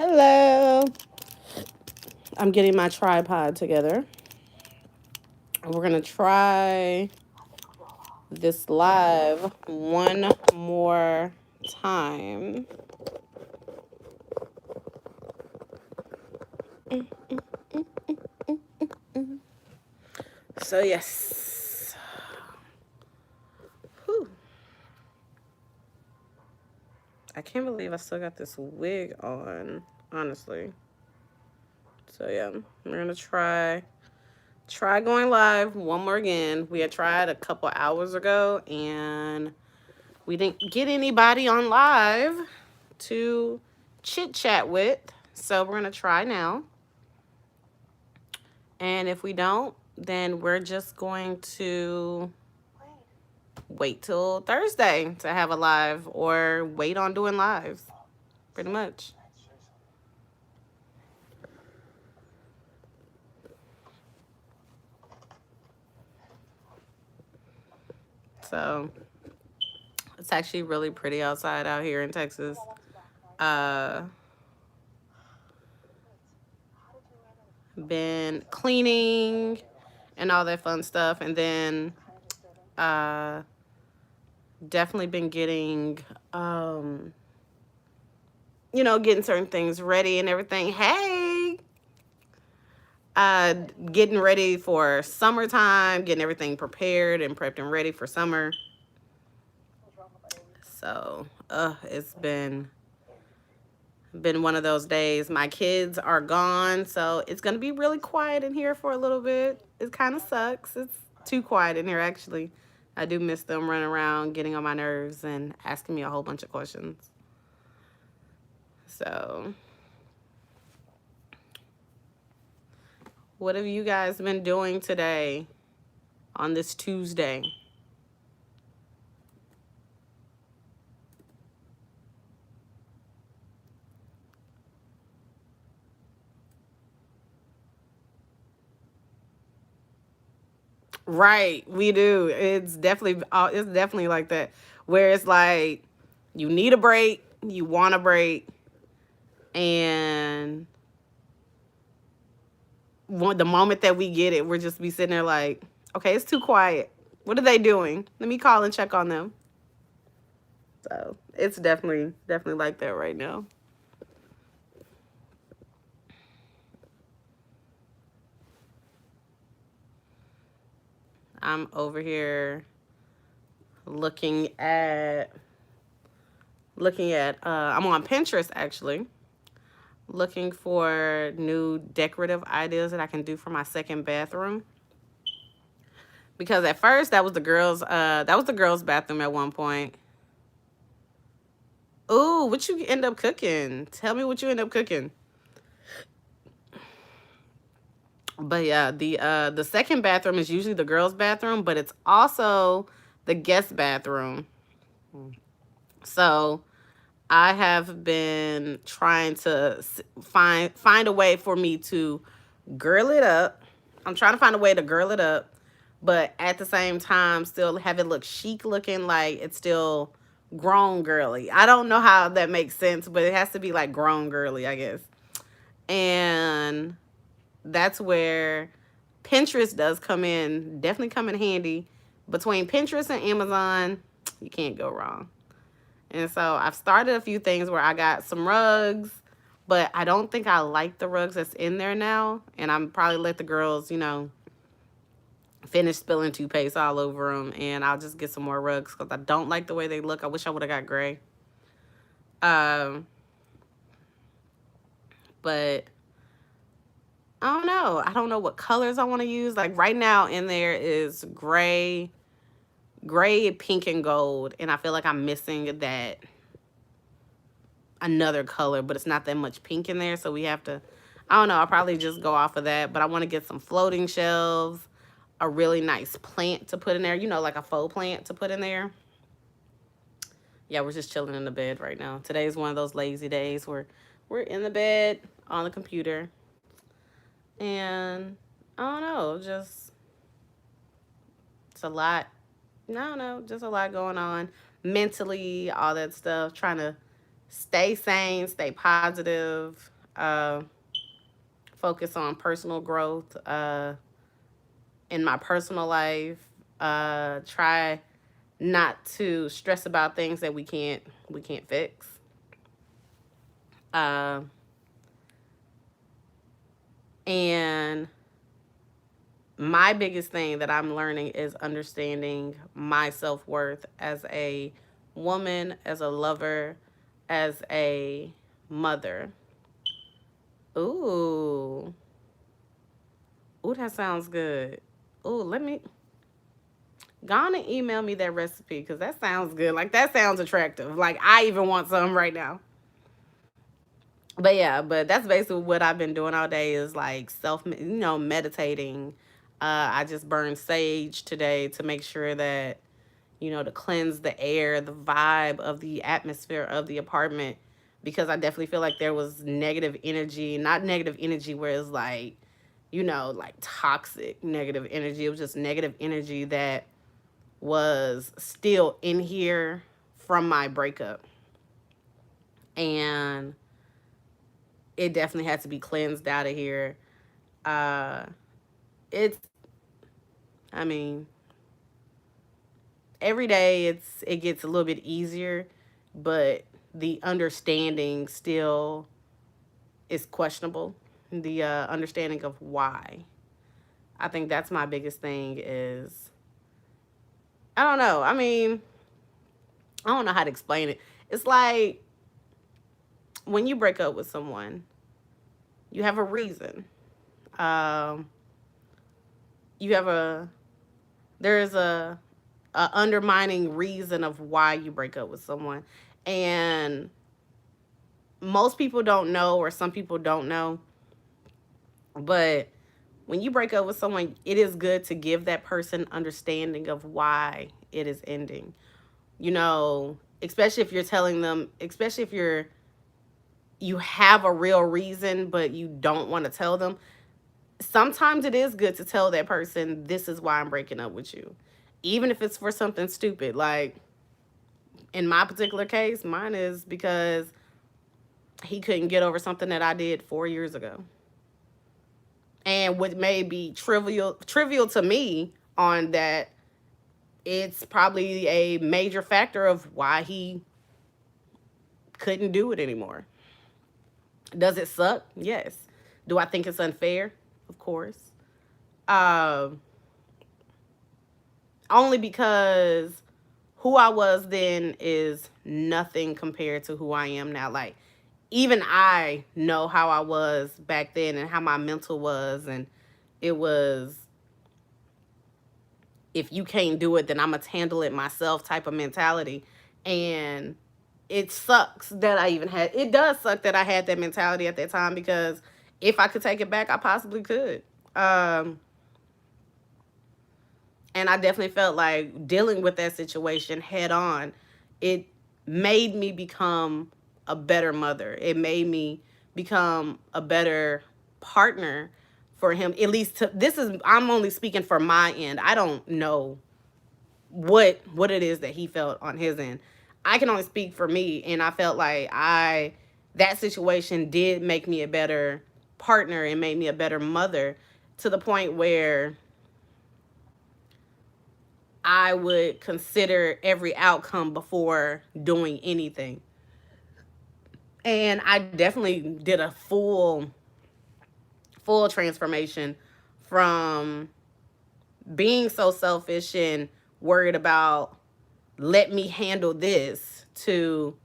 Hello. I'm getting my tripod together. We're going to try this live one more time. So, yes. Whew. I can't believe I still got this wig on, honestly. So, yeah, we're going to try going live one more again. We had tried a couple hours ago, and we didn't get anybody on live to chit chat with. So we're going to try now. And if we don't, then we're just going to wait till Thursday to have a live or wait on doing lives, pretty much. So it's actually really pretty outside out here in Texas. Been cleaning and all that fun stuff, and then definitely been getting getting certain things ready and everything. Hey, getting ready for summertime, getting everything prepared and prepped and ready for summer. So it's been one of those days. My kids are gone, so it's gonna be really quiet in here for a little bit. It kind of sucks. It's too quiet in here, actually. I do miss them running around, getting on my nerves and asking me a whole bunch of questions. So what have you guys been doing today on this Tuesday? Right, we do. It's definitely like that, where it's like you need a break, you want a break, and the moment that we get it, we're just be sitting there like, okay, it's too quiet. What are they doing? Let me call and check on them. So it's definitely like that right now. I'm over here looking at I'm on Pinterest, actually, looking for new decorative ideas that I can do for my second bathroom. Because at first that was the girls' bathroom at one point. Ooh, what you end up cooking? Tell me what you end up cooking. But yeah, the second bathroom is usually the girls' bathroom, but it's also the guest bathroom. So I have been trying to find a way for me to girl it up. I'm trying to find a way to girl it up, but at the same time still have it look chic looking, like it's still grown girly. I don't know how that makes sense, but it has to be like grown girly, I guess. And that's where Pinterest does definitely come in handy. Between Pinterest and Amazon, you can't go wrong. And so I've started a few things where I got some rugs, but I don't think I like the rugs that's in there now. And I'm probably let the girls, finish spilling toothpaste all over them. And I'll just get some more rugs because I don't like the way they look. I wish I would have got gray. But I don't know. I don't know what colors I want to use. Like right now in there is gray, pink, and gold. And I feel like I'm missing that another color, but it's not that much pink in there. So we have to, I don't know. I'll probably just go off of that. But I want to get some floating shelves, a really nice plant to put in there. Like a faux plant to put in there. Yeah, we're just chilling in the bed right now. Today is one of those lazy days where we're in the bed on the computer. And I don't know, just it's a lot. I don't know, just a lot going on mentally, all that stuff. Trying to stay sane, stay positive. focus on personal growth in my personal life. Try not to stress about things that we can't fix. Uh, and my biggest thing that I'm learning is understanding my self worth as a woman, as a lover, as a mother. Ooh, ooh, that sounds good. Ooh, let me go on and email me that recipe because that sounds good. Like that sounds attractive. Like I even want some right now. But yeah, but that's basically what I've been doing all day is like meditating. I just burned sage today to make sure that, to cleanse the air, the vibe of the atmosphere of the apartment, because I definitely feel like there was negative energy, not negative energy where it's like, like toxic negative energy. It was just negative energy that was still in here from my breakup. And it definitely had to be cleansed out of here. Uh, it's, I mean, every day it gets a little bit easier, but the understanding still is questionable. The understanding of why. I think that's my biggest thing is I don't know. I mean, I don't know how to explain it. It's like when you break up with someone, you have a reason. Um, you have there's a undermining reason of why you break up with someone, and most people don't know, or some people don't know, but when you break up with someone, it is good to give that person understanding of why it is ending. Especially if you're telling them, especially if you have a real reason but you don't want to tell them. Sometimes it is good to tell that person, this is why I'm breaking up with you. Even if it's for something stupid. Like in my particular case, mine is because he couldn't get over something that I did 4 years ago. And what may be trivial to me on that, it's probably a major factor of why he couldn't do it anymore. Does it suck? Yes. Do I think it's unfair? Of course. Um, Only because who I was then is nothing compared to who I am now. Like, even I know how I was back then and how my mental was. And it was, if you can't do it, then I'm going to handle it myself type of mentality. And it sucks that it does suck that I had that mentality at that time, because if I could take it back, I possibly could. Um, and I definitely felt like dealing with that situation head on, it made me become a better mother. It made me become a better partner for him. At least I'm only speaking for my end. I don't know what it is that he felt on his end. I can only speak for me, and I felt like that situation did make me a better partner and made me a better mother, to the point where I would consider every outcome before doing anything. And I definitely did a full transformation from being so selfish and worried about, let me handle this, to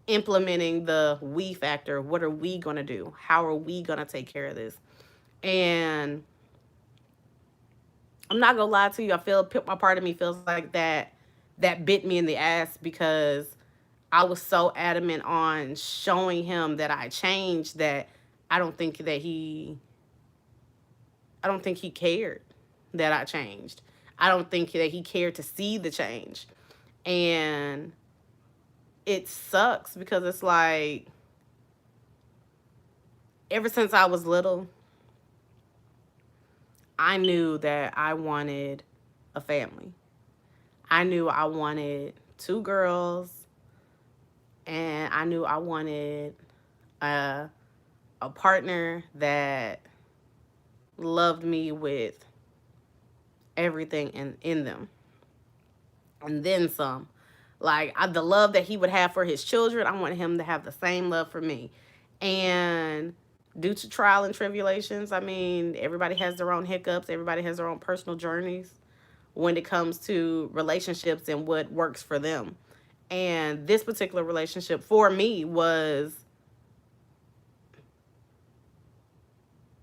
implementing the we factor. What are we going to do? How are we going to take care of this? And I'm not going to lie to you. My part of me feels like that bit me in the ass, because I was so adamant on showing him that I changed, that I don't think that I don't think he cared that I changed. I don't think that he cared to see the change. And it sucks, because it's like, ever since I was little, I knew that I wanted a family. I knew I wanted two girls, and I knew I wanted uh, a partner that loved me with everything in them, and then some. Like the love that he would have for his children, I want him to have the same love for me. And due to trial and tribulations, I mean, everybody has their own hiccups, everybody has their own personal journeys when it comes to relationships and what works for them. And this particular relationship for me was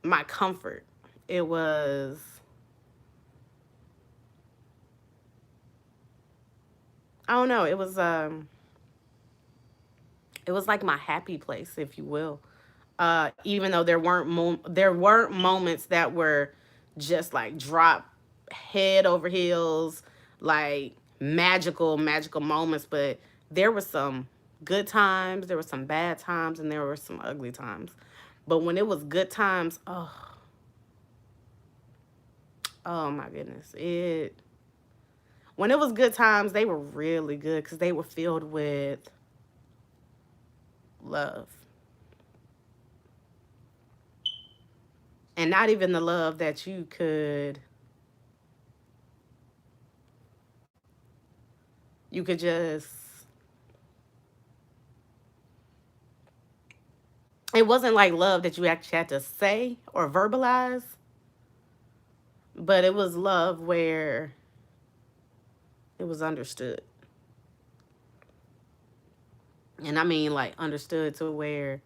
my comfort. It was, I don't know, it was like my happy place, if you will. Even though there weren't moments that were just like drop head over heels, like magical moments, but there were some good times, there were some bad times, and there were some ugly times. But when it was good times, oh my goodness, it when it was good times, they were really good because they were filled with love. And not even the love that you could just, it wasn't like love that you actually had to say or verbalize, but it was love where it was understood. And I mean, like, understood to where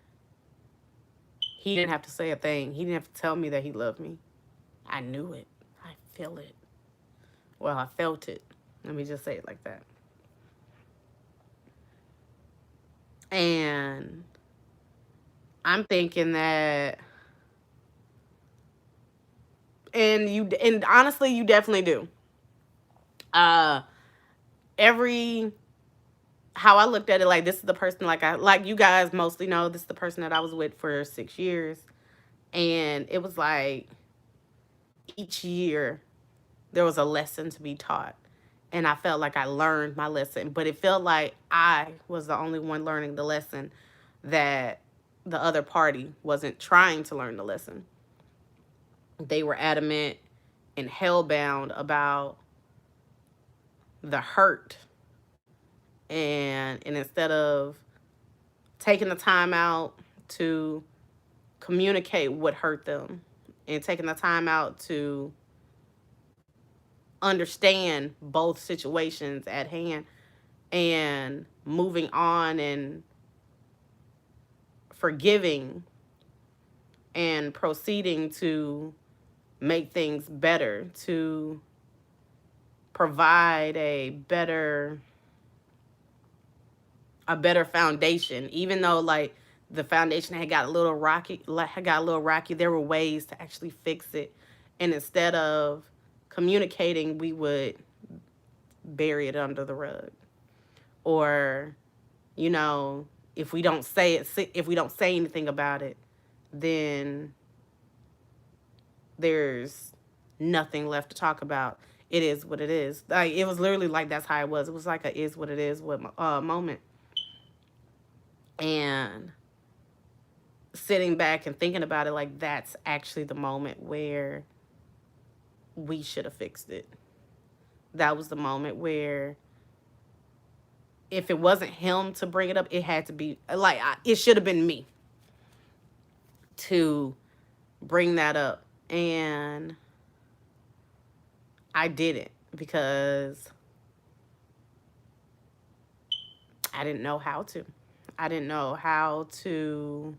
he didn't have to say a thing. He didn't have to tell me that he loved me. I knew it. I feel it. Well, I felt it. Let me just say it like that. And I'm thinking that, and honestly, you definitely do. Uh, every how I looked at it, like, this is the person, like you guys mostly know, this is the person that I was with for 6 years, and it was like each year there was a lesson to be taught, and I felt like I learned my lesson, but it felt like I was the only one learning the lesson, that the other party wasn't trying to learn the lesson. They were adamant and hellbound about the hurt, and instead of taking the time out to communicate what hurt them, and taking the time out to understand both situations at hand, and moving on and forgiving and proceeding to make things better, to provide a better foundation. Even though, like, the foundation had got a little rocky, there were ways to actually fix it. And instead of communicating, we would bury it under the rug. Or, you know, if we don't say anything about it, then there's nothing left to talk about. It is what it is. Like, it was literally like, that's how it was. It was like a is what it is moment. And sitting back and thinking about it, like, that's actually the moment where we should have fixed it. That was the moment where, if it wasn't him to bring it up, it had to be like, it should have been me to bring that up. And I didn't, because I didn't know how to. I didn't know how to.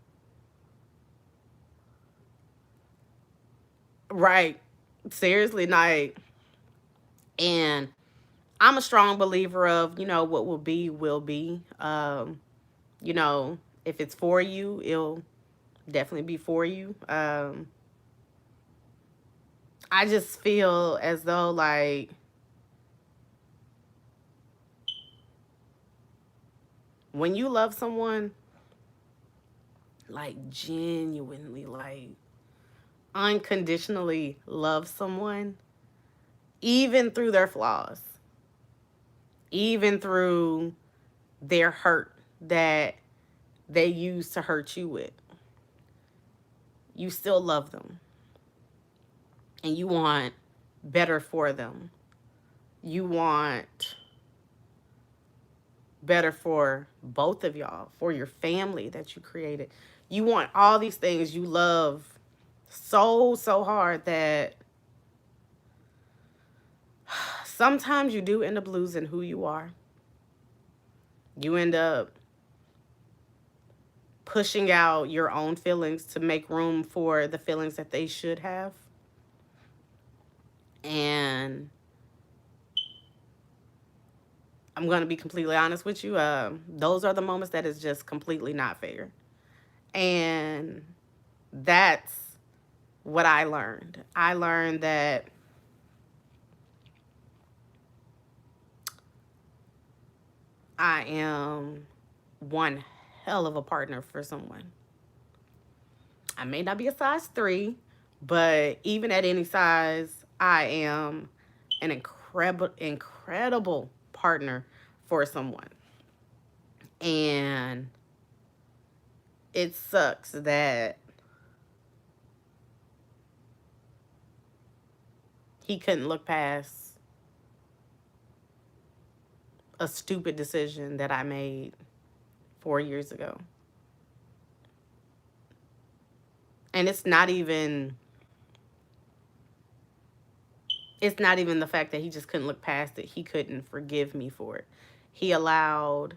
Right. Seriously, like, and I'm a strong believer of, what will be, will be. You know, if it's for you, it'll definitely be for you. I just feel as though, like, when you love someone, like, genuinely, like, unconditionally love someone, even through their flaws, even through their hurt that they used to hurt you with. You still love them and you want better for them. You want better for both of y'all, for your family that you created. You want all these things you love so hard that sometimes you do end up losing who you are. You end up pushing out your own feelings to make room for the feelings that they should have. And I'm going to be completely honest with you. Those are the moments that is just completely not fair. And that's what I learned. I learned that I am one hell of a partner for someone. I may not be a size 3, but even at any size, I am an incredible partner for someone. And it sucks that he couldn't look past a stupid decision that I made 4 years ago. And it's not even the fact that he just couldn't look past it. He couldn't forgive me for it. He allowed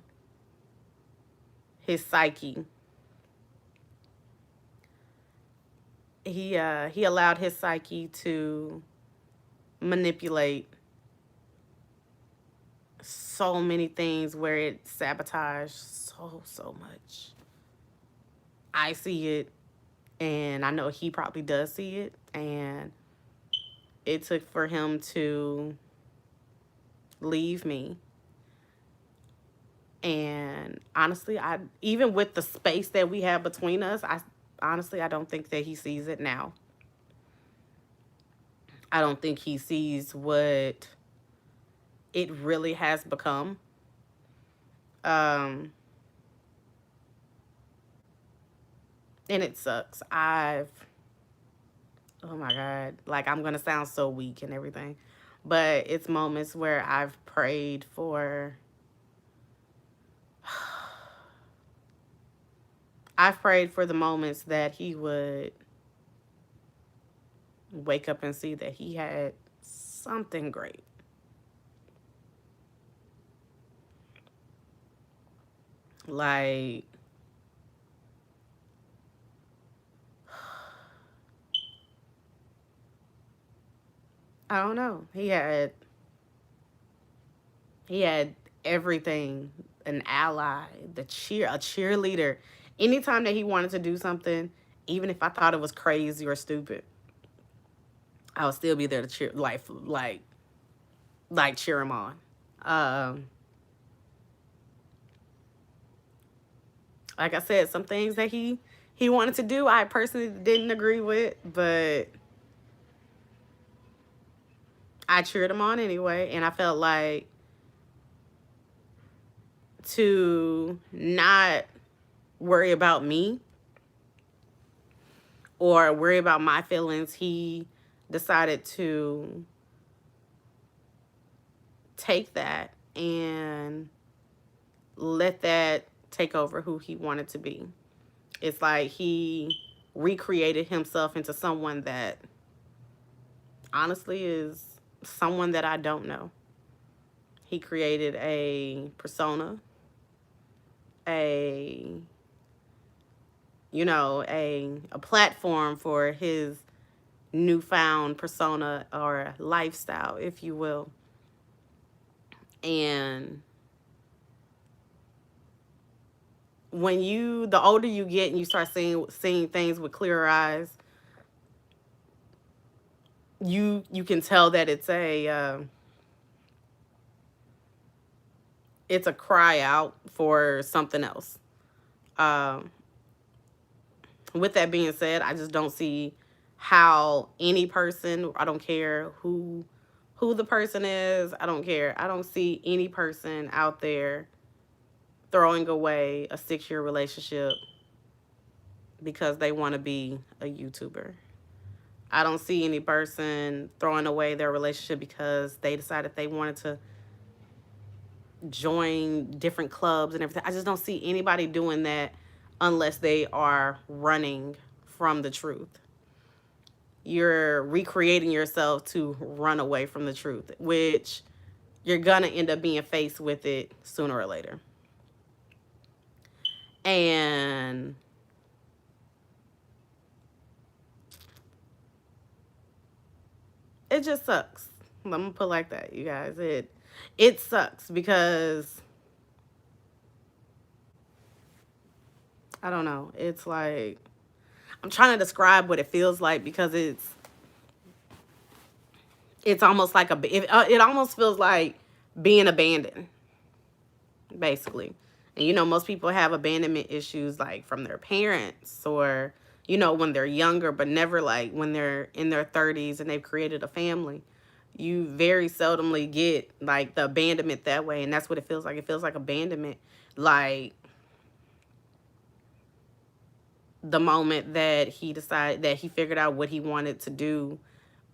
his psyche. He allowed his psyche to manipulate so many things where it sabotaged so much. I see it, and I know he probably does see it, and it took for him to leave me. And honestly, I even with the space that we have between us, I don't think that he sees it now. I don't think he sees what it really has become. And it sucks. Oh my God, like I'm gonna sound so weak and everything, but it's moments where I've prayed for, I've prayed for the moments that he would wake up and see that he had something great. Like, I don't know. He had everything, an ally, a cheerleader. Anytime that he wanted to do something, even if I thought it was crazy or stupid, I would still be there to cheer, like cheer him on. Um, like I said, some things that he wanted to do, I personally didn't agree with, but I cheered him on anyway, and I felt like to not worry about me or worry about my feelings, he decided to take that and let that take over who he wanted to be. It's like he recreated himself into someone that honestly is someone that I don't know. He created a persona, a a platform for his newfound persona or lifestyle, if you will. And when the older you get and you start seeing things with clearer eyes, you can tell that it's a cry out for something else. Um, with that being said, I just don't see how any person, I don't care who the person is, I don't care. I don't see any person out there throwing away a 6-year relationship because they want to be a YouTuber. I don't see any person throwing away their relationship because they decided they wanted to join different clubs and everything. I just don't see anybody doing that unless they are running from the truth. You're recreating yourself to run away from the truth, which you're going to end up being faced with it sooner or later. And it just sucks. I'm gonna put it like that, you guys. It sucks because I don't know. It's like I'm trying to describe what it feels like because it's almost like it almost feels like being abandoned, basically. And most people have abandonment issues like from their parents or when they're younger, but never like when they're in their 30s and they've created a family. You very seldomly get like the abandonment that way, and that's what it feels like. It feels like abandonment, like the moment that he decided that he figured out what he wanted to do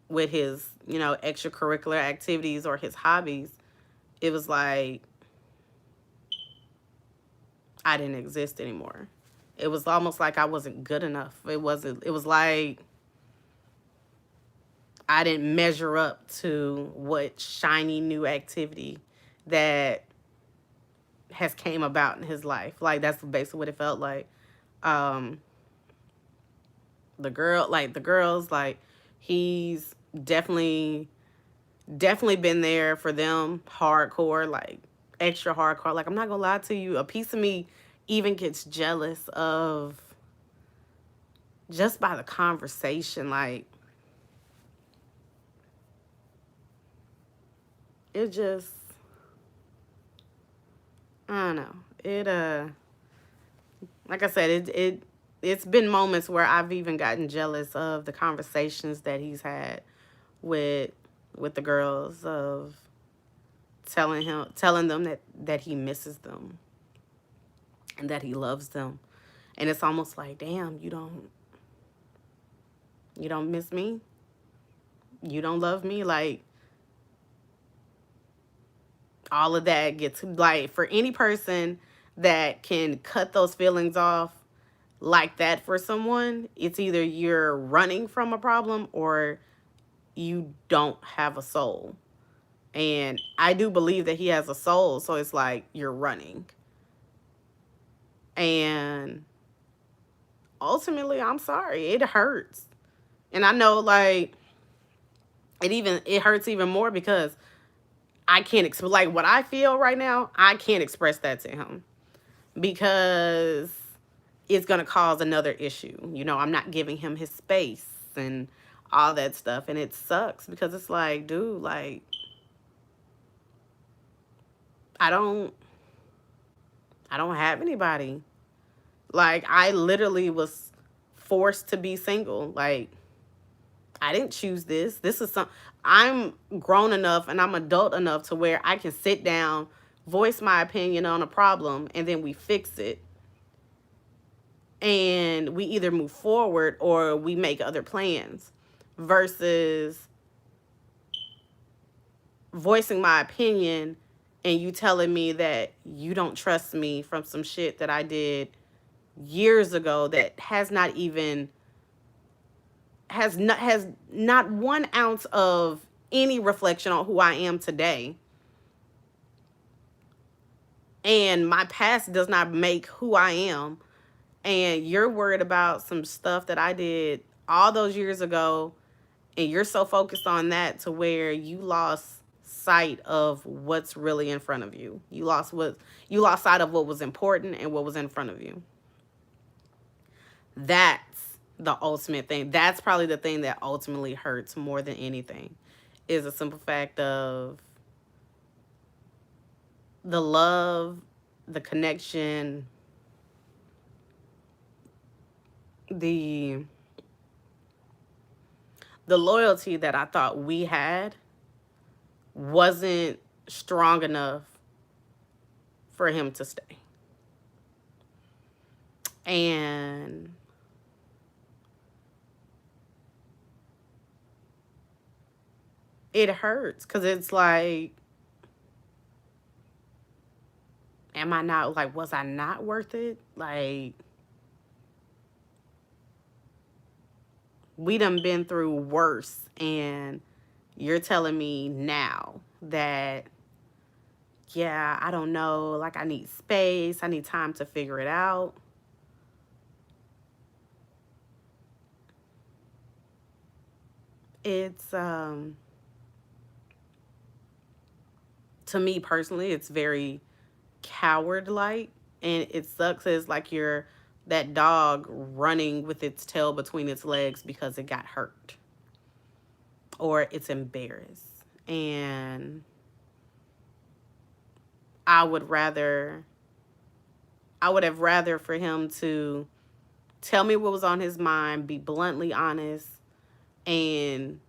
with his extracurricular activities or his hobbies. It was like I didn't exist anymore. It was almost like I wasn't good enough. It was like I didn't measure up to what shiny new activity that has came about in his life. Like that's basically what it felt like. Um the girls, like he's definitely been there for them hardcore, like extra hardcore. Like I'm not gonna lie to you, a piece of me even gets jealous of just by the conversation. Like it just I don't know. Like I said, it's been moments where I've even gotten jealous of the conversations that he's had with the girls, of telling them that he misses them and that he loves them. And it's almost like, damn, you don't miss me? You don't love me? Like all of that gets like for any person that can cut those feelings off like that for someone, it's either you're running from a problem or you don't have a soul. And I do believe that he has a soul, so it's like you're running. And ultimately, I'm sorry, it hurts. And I know like it hurts even more because I can't express like what I feel right now. I can't express that to him because it's going to cause another issue. I'm not giving him his space and all that stuff. And it sucks because it's like, dude, like, I don't have anybody. Like, I literally was forced to be single. Like, I didn't choose this. I'm grown enough and I'm adult enough to where I can sit down, voice my opinion on a problem, and then we fix it. And we either move forward or we make other plans versus voicing my opinion and you telling me that you don't trust me from some shit that I did years ago that has not 1 ounce of any reflection on who I am today. And my past does not make who I am. And you're worried about some stuff that I did all those years ago, and you're so focused on that to where you lost sight of what's really in front of you. You lost sight of what was important and what was in front of you. That's the ultimate thing. That's probably the thing that ultimately hurts more than anything, is a simple fact of the love, the connection, the loyalty that I thought we had wasn't strong enough for him to stay. And it hurts because it's like, am I not, like, was I not worth it? Like, we done been through worse, and you're telling me now that, yeah, I don't know, like, I need space, I need time to figure it out. It's to me personally, it's very coward like, and it sucks. It's like you're that dog running with its tail between its legs because it got hurt or it's embarrassed. And I would rather, I would have rather for him to tell me what was on his mind, be bluntly honest, and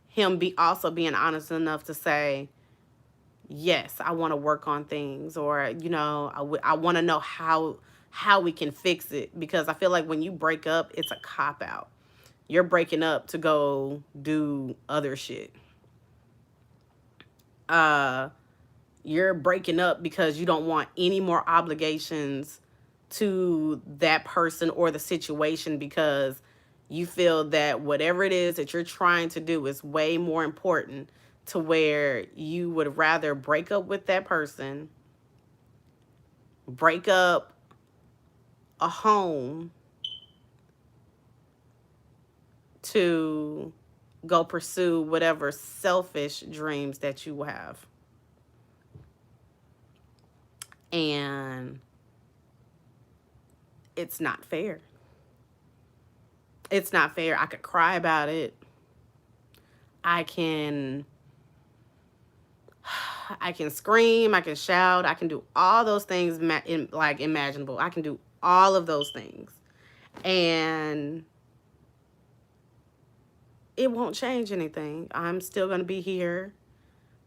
him be also being honest enough to say, yes, I want to work on things, or I want to know how we can fix it, because I feel like when you break up, it's a cop out. You're breaking up to go do other shit. Uh you're breaking up because you don't want any more obligations to that person or the situation, because you feel that whatever it is that you're trying to do is way more important, to where you would rather break up with that person, break up a home, to go pursue whatever selfish dreams that you have. And it's not fair. It's not fair. I could cry about it. I can I can scream, I can shout, I can do all those things like imaginable. I can do all of those things. And it won't change anything. I'm still going to be here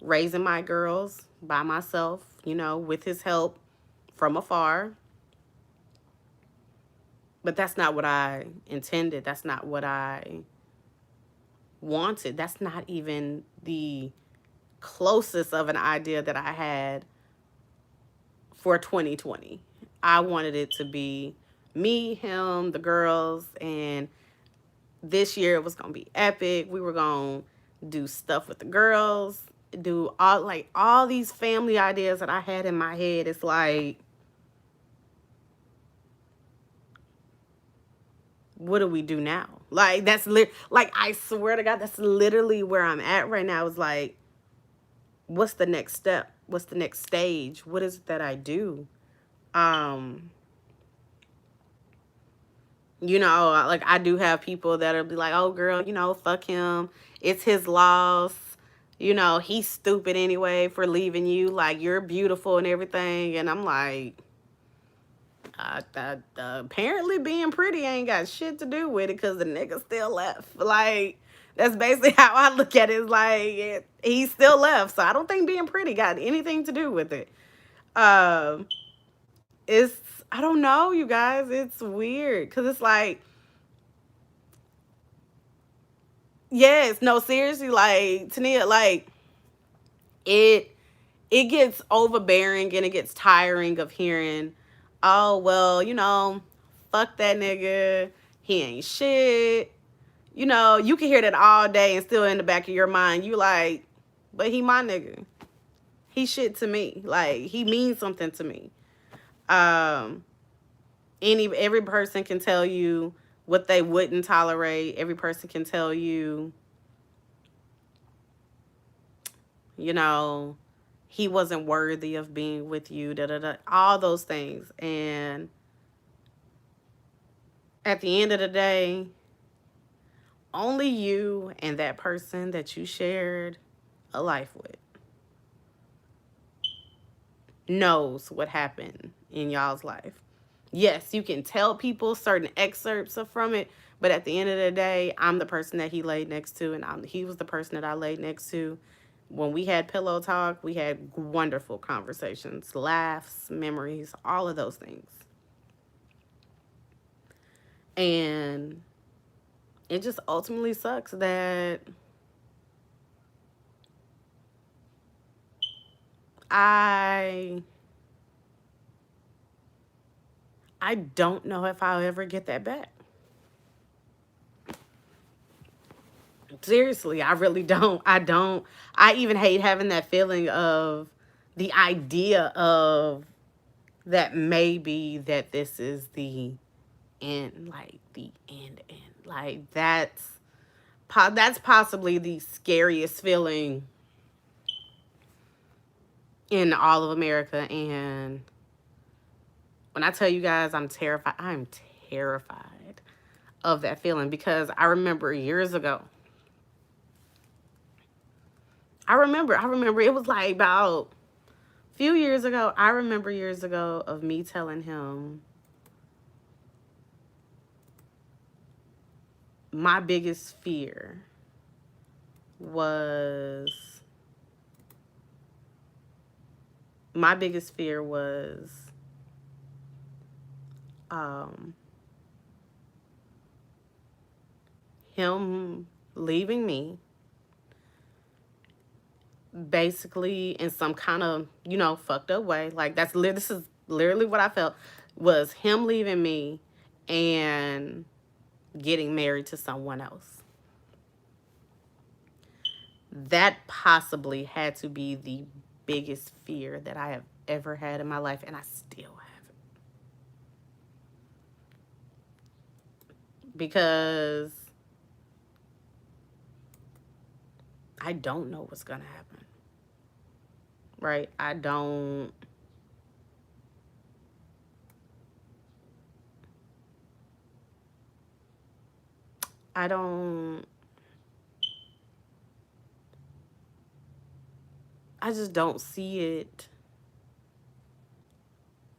raising my girls by myself, with his help from afar. But that's not what I intended. That's not what I wanted. That's not even the closest of an idea that I had for 2020. I wanted it to be me, him, the girls, and this year it was going to be epic. We were going to do stuff with the girls, do all these family ideas that I had in my head. It's like, what do we do now? Like, like, I swear to God, that's literally where I'm at right now. It's like, what's the next step? What's the next stage? What is it that I do? Um, like, I do have people that'll be like, oh girl, fuck him. It's his loss. He's stupid anyway for leaving you. Like, you're beautiful and everything. And I'm like, apparently being pretty ain't got shit to do with it, because the nigga still left. Like, that's basically how I look at it. It's like, he still left. So I don't think being pretty got anything to do with it. Um, it's, I don't know, you guys. It's weird because it's like, yes, no, seriously, like, Tania, like, it it gets overbearing and it gets tiring of hearing, oh well, fuck that nigga, he ain't shit. You can hear that all day and still in the back of your mind, you like, but he my nigga. He shit to me. Like, he means something to me. Um, every person can tell you what they wouldn't tolerate. Every person can tell you, you know, he wasn't worthy of being with you, da da da, all those things. And at the end of the day, only you and that person that you shared a life with knows what happened in y'all's life. Yes, you can tell people certain excerpts from it, but at the end of the day, I'm the person that he laid next to, and he was the person that I laid next to. When we had pillow talk, we had wonderful conversations, laughs, memories, all of those things. And it just ultimately sucks that I I don't know if I'll ever get that back. Seriously, I really don't. I don't. I even hate having that feeling of the idea of that maybe that this is the end, like the end. Like that's possibly the scariest feeling in all of America. And when I tell you guys I'm terrified, I'm terrified of that feeling because I remember years ago. I remember it was like about a few years ago. I remember years ago of me telling him my biggest fear was my biggest fear was um him leaving me basically in some kind of, fucked up way. Like this is literally what I felt was him leaving me and getting married to someone else. That possibly had to be the biggest fear that I have ever had in my life, and I still have it. Because I don't know what's gonna happen. Right? I don't I just don't see it.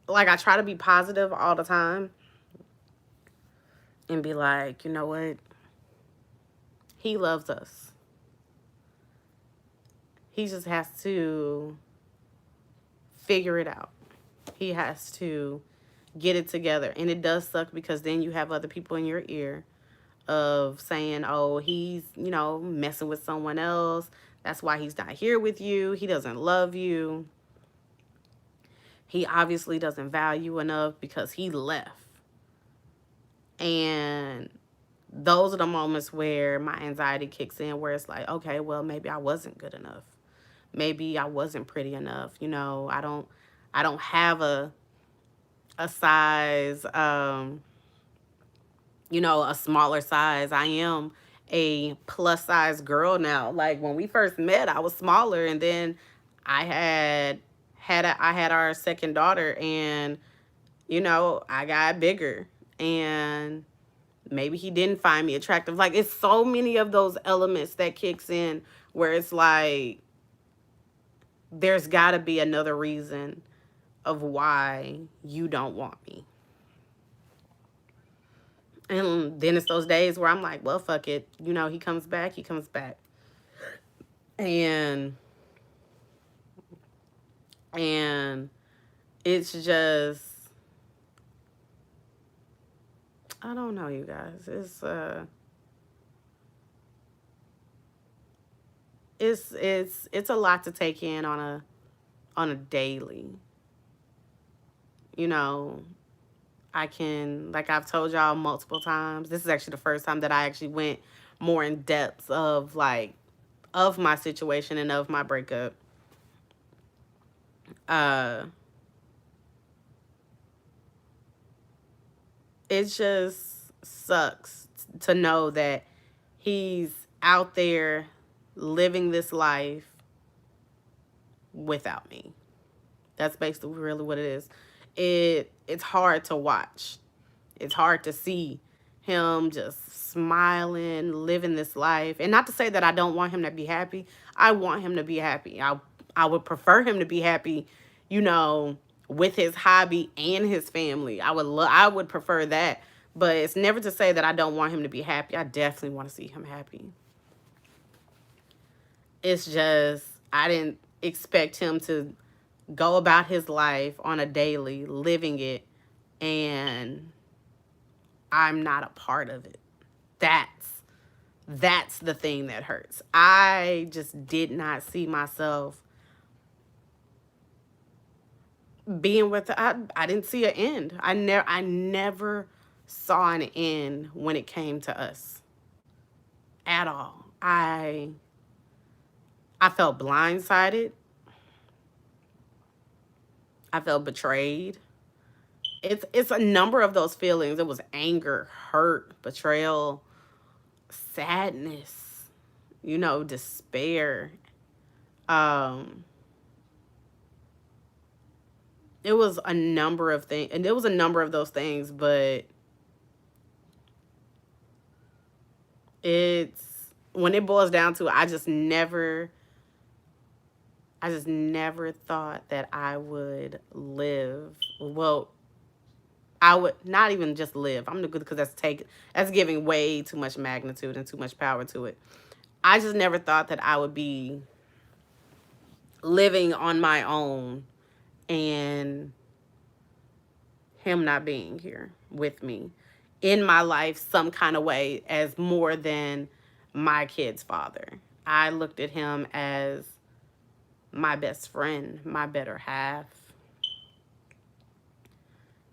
Like I try to be positive all the time and be like, you know what? He loves us. He just has to figure it out. He has to get it together. And it does suck because then you have other people in your ear of saying, oh, he's, messing with someone else. That's why he's not here with you. He doesn't love you. He obviously doesn't value enough because he left. And those are the moments where my anxiety kicks in, where it's like, okay, well, maybe I wasn't good enough. Maybe I wasn't pretty enough. I don't have a size, a smaller size. I am a plus size girl now. Like when we first met, I was smaller, and then I had our second daughter, and I got bigger, and maybe he didn't find me attractive. Like it's so many of those elements that kicks in where it's like there's got to be another reason of why you don't want me. And then it's those days where I'm like, well, fuck it. He comes back, he comes back. And and it's just I don't know, you guys. It's a lot to take in on a daily. You know, I can, like I've told y'all multiple times, this is actually the first time that I actually went more in depth of my situation and of my breakup. Uh it just sucks to know that he's out there living this life without me. That's basically really what it is. It's hard to watch. It's hard to see him just smiling, living this life. And not to say that I don't want him to be happy. I want him to be happy. I would prefer him to be happy, you know, with his hobby and his family. I would prefer that. But it's never to say that I don't want him to be happy. I definitely want to see him happy. It's just I didn't expect him to go about his life on a daily, living it, and I'm not a part of it. That's the thing that hurts. I just did not see myself being with I didn't see an end. I never saw an end when it came to us at all. I felt blindsided. I felt betrayed. It's a number of those feelings. It was anger, hurt, betrayal, sadness, despair. Um it was a number of things, and it was a number of those things, but it's when it boils down to it, I just never thought that I would live. Well, I would not even just live. I'm good because that's giving way too much magnitude and too much power to it. I just never thought that I would be living on my own and him not being here with me in my life some kind of way as more than my kid's father. I looked at him as my best friend, my better half.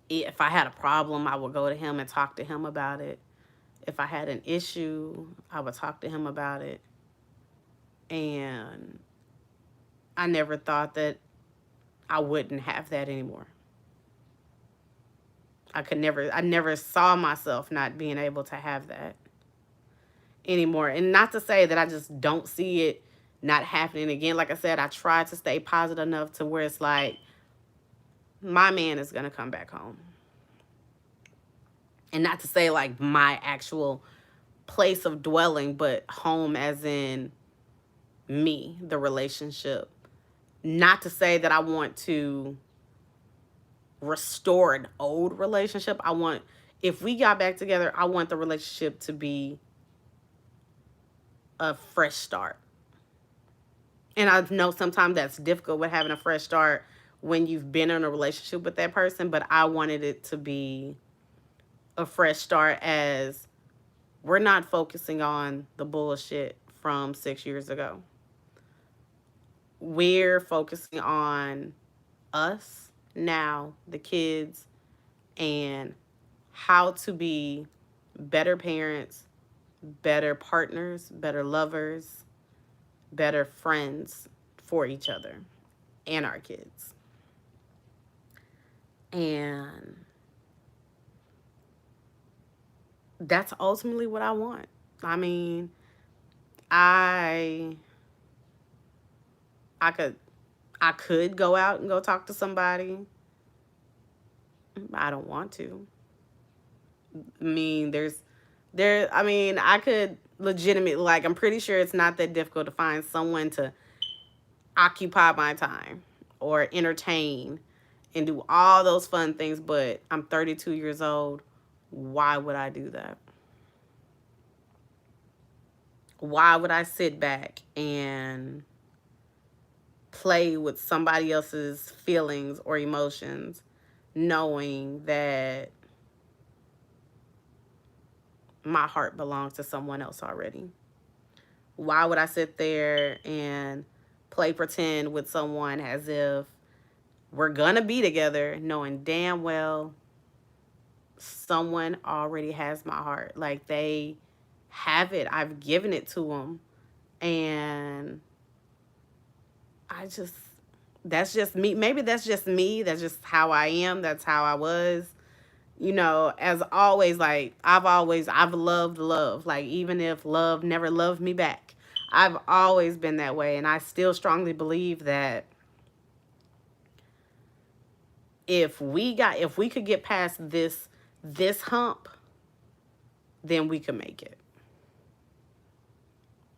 If I had a problem, I would go to him and talk to him about it. If I had an issue, I would talk to him about it. And I never thought that I wouldn't have that anymore. I never saw myself not being able to have that anymore. And not to say that I just don't see it not happening again. Like I said, I try to stay positive enough to where it's like, my man is going to come back home. And not to say like my actual place of dwelling, but home as in me, the relationship. Not to say that I want to restore an old relationship. If we got back together, I want the relationship to be a fresh start. And I know sometimes that's difficult with having a fresh start when you've been in a relationship with that person, but I wanted it to be a fresh start, as we're not focusing on the bullshit from 6 years ago. We're focusing on us now, the kids, and how to be better parents, better partners, better lovers, better friends for each other and our kids. And that's ultimately what I want. I mean, I I could I could go out and go talk to somebody. I don't want to. I mean, I could legitimately, like, I'm pretty sure it's not that difficult to find someone to occupy my time or entertain and do all those fun things, but I'm 32 years old. Why would I do that? Why would I sit back and play with somebody else's feelings or emotions knowing that my heart belongs to someone else already? Why would I sit there and play pretend with someone as if we're gonna be together, knowing damn well someone already has my heart? Like, they have it. I've given it to them. And I just, that's just me. Maybe that's just me. That's just how I am. That's how I was. As always, like, I've loved love. Like, even if love never loved me back, I've always been that way. And I still strongly believe that if we could get past this hump, then we could make it.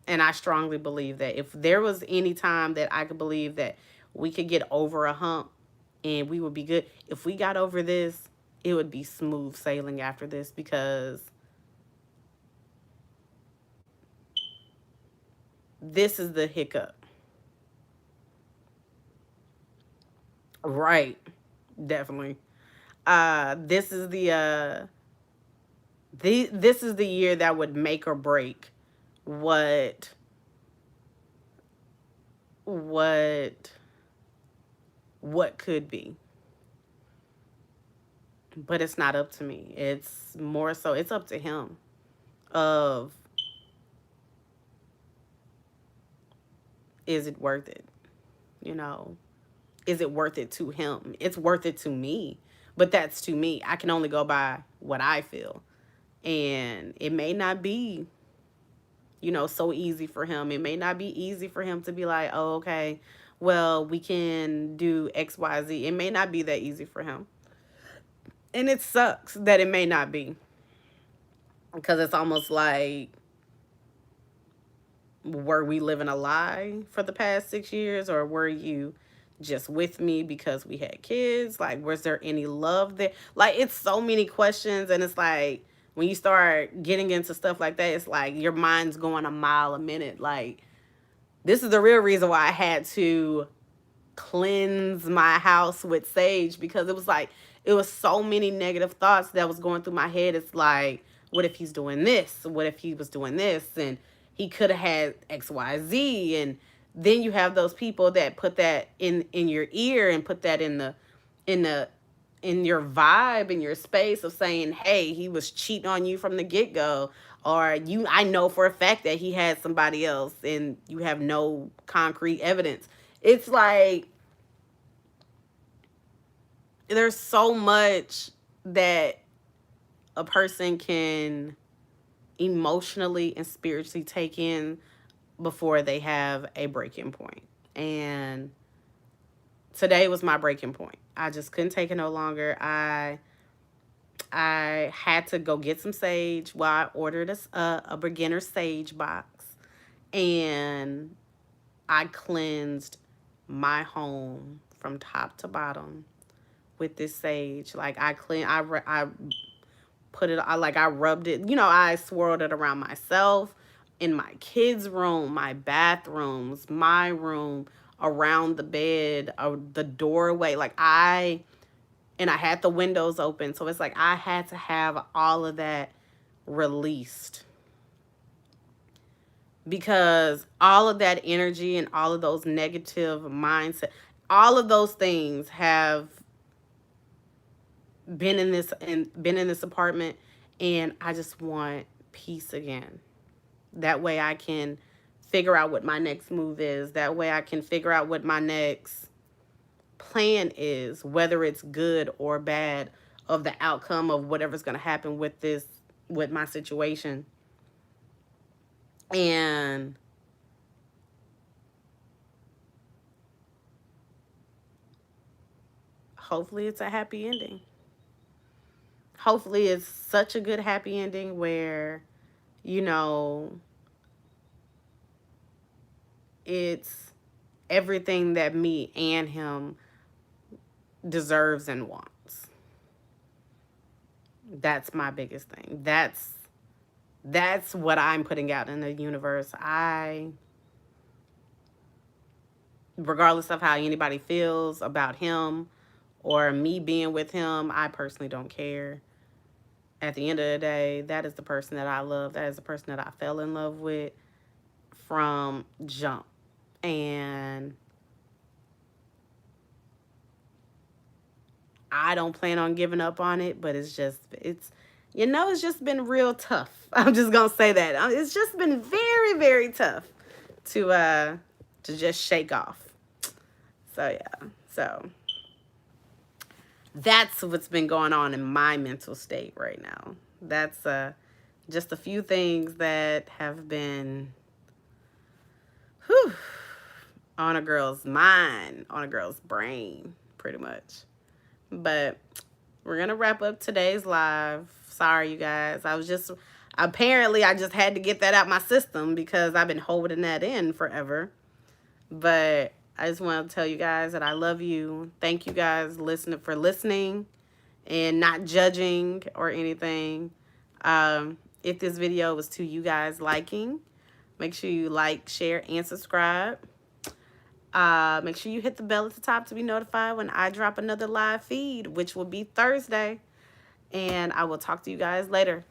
And I strongly believe that if there was any time that I could believe that we could get over a hump and we would be good, if we got over this, it would be smooth sailing after this, because this is the hiccup. Right. Definitely. This is This is the year that would make or break what what what could be. But it's not up to me. It's more so it's up to him of, is it worth it? You know, is it worth it to him? It's worth it to me, but that's to me. I can only go by what I feel. And it may not be, so easy for him. It may not be easy for him to be like, oh, okay, well, we can do XYZ. It may not be that easy for him. And it sucks that it may not be, because it's almost like, were we living a lie for the past 6 years, or were you just with me because we had kids? Like, was there any love there? Like, it's so many questions, and it's like, when you start getting into stuff like that, it's like your mind's going a mile a minute. Like, this is the real reason why I had to cleanse my house with sage, because it was like, it was so many negative thoughts that was going through my head. It's like, what if he's doing this? What if he was doing this? And he could have had XYZ. And then you have those people that put that in your ear, and put that in the in your vibe, in your space, of saying, hey, he was cheating on you from the get-go, or I know for a fact that he had somebody else, and you have no concrete evidence. It's like, there's so much that a person can emotionally and spiritually take in before they have a breaking point. And today was my breaking point. I just couldn't take it no longer. I had to go get some sage. Well, I ordered a beginner sage box, and I cleansed my home from top to bottom with this sage. Like, I put it, I rubbed it, I swirled it around myself, in my kids' room, my bathrooms, my room, around the bed, the doorway. And I had the windows open. So it's like, I had to have all of that released, because all of that energy and all of those negative mindset, all of those things have been in this apartment, and I just want peace again. That way I can figure out what my next move is. That way I can figure out what my next plan is, whether it's good or bad, of the outcome of whatever's going to happen with my situation. And hopefully it's a happy ending. Hopefully it's such a good happy ending where, it's everything that me and him deserves and wants. That's my biggest thing. That's what I'm putting out in the universe. Regardless of how anybody feels about him or me being with him, I personally don't care. At the end of the day, that is the person that I love. That is the person that I fell in love with from jump. And I don't plan on giving up on it, but it's just been real tough. I'm just gonna say that. It's just been very, very tough to just shake off. So yeah. So that's what's been going on in my mental state right now. That's just a few things that have been on a girl's mind, on a girl's brain, pretty much. But we're going to wrap up today's live. Sorry, you guys. Apparently, I just had to get that out my system, because I've been holding that in forever. But I just want to tell you guys that I love you. Thank you guys for listening and not judging or anything. If this video was to you guys liking, make sure you like, share, and subscribe. Make sure you hit the bell at the top to be notified when I drop another live feed, which will be Thursday. And I will talk to you guys later.